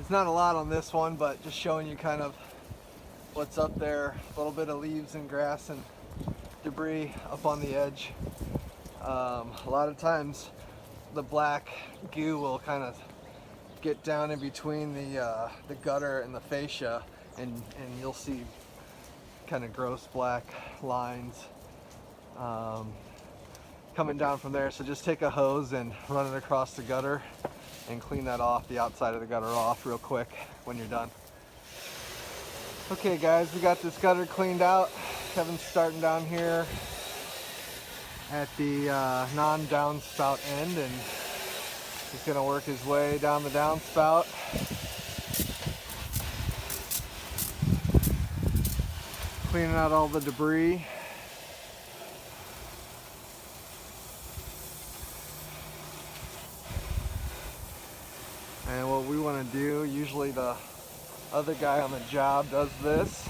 It's not a lot on this one, but just showing you kind of what's up there. A little bit of leaves and grass and debris up on the edge. A lot of times the black goo will kind of get down in between the gutter and the fascia, and you'll see kind of gross black lines coming down from there. So just take a hose and run it across the gutter and clean that off, the outside of the gutter off real quick when you're done. Okay guys, we got this gutter cleaned out. Kevin's starting down here at the non-downspout end, and he's gonna work his way down the downspout. Cleaning out all the debris. And what we want to do, usually the other guy on the job does this.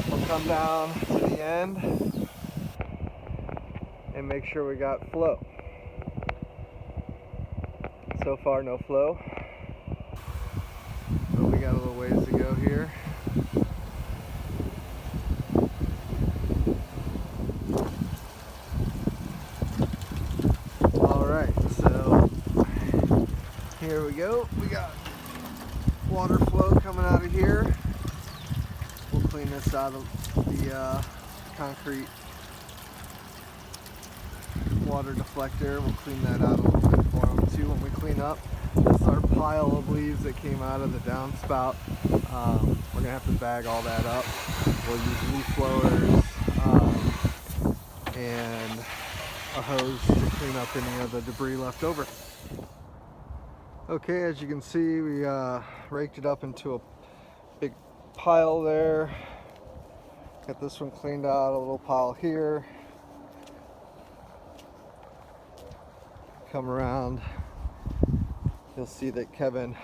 We'll come down to the end and make sure we got flow. So far, no flow, but we got a little ways to go here. Alright, so here we go. We got water flow coming out of here. We'll clean this out of the concrete water deflector. We'll clean that out a little bit for them too when we clean up. This is our pile of leaves that came out of the downspout. We're gonna have to bag all that up. We'll use leaf blowers and a hose to clean up any of the debris left over. Okay, as you can see, we raked it up into a big pile there. Got this one cleaned out, a little pile here. Come around, you'll see that Kevin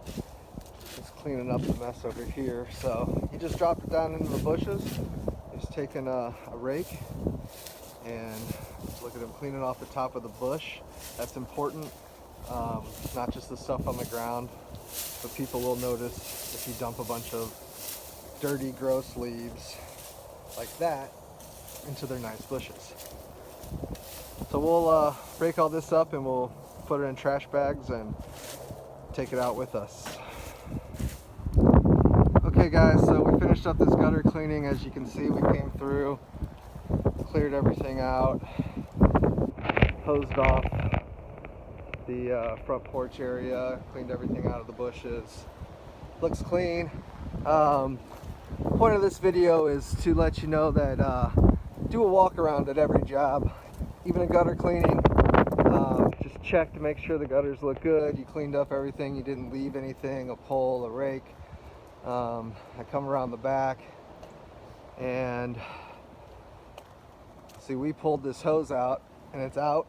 is cleaning up the mess over here. So he just dropped it down into the bushes. He's taking a rake, and look at him cleaning off the top of the bush. That's important. Not just the stuff on the ground, but people will notice if you dump a bunch of dirty, gross leaves like that into their nice bushes. So we'll break all this up and we'll put it in trash bags and take it out with us. Okay guys, so we finished up this gutter cleaning. As you can see, we came through, cleared everything out, hosed off the front porch area, cleaned everything out of the bushes. Looks clean. Point of this video is to let you know that do a walk around at every job, even a gutter cleaning. Just check to make sure the gutters look good. You cleaned up everything, you didn't leave anything, a pole, a rake. I come around the back and see, we pulled this hose out and it's out.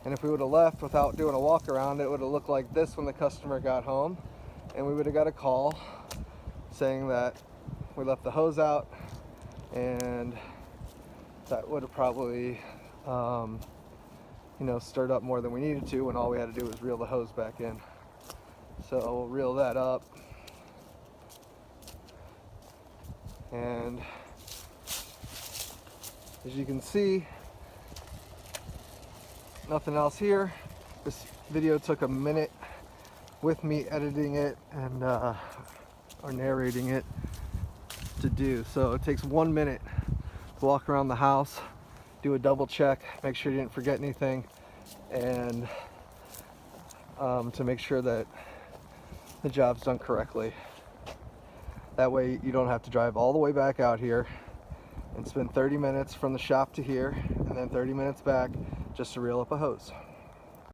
And if we would have left without doing a walk around, it would have looked like this when the customer got home, and we would have got a call saying that we left the hose out, and that would have probably you know, stirred up more than we needed to, when all we had to do was reel the hose back in. So we'll reel that up, and as you can see, nothing else here. This video took a minute with me editing it and or narrating it to do. So it takes 1 minute to walk around the house, do a double check, make sure you didn't forget anything, and to make sure that the job's done correctly. That way you don't have to drive all the way back out here and spend 30 minutes from the shop to here and then 30 minutes back just to reel up a hose.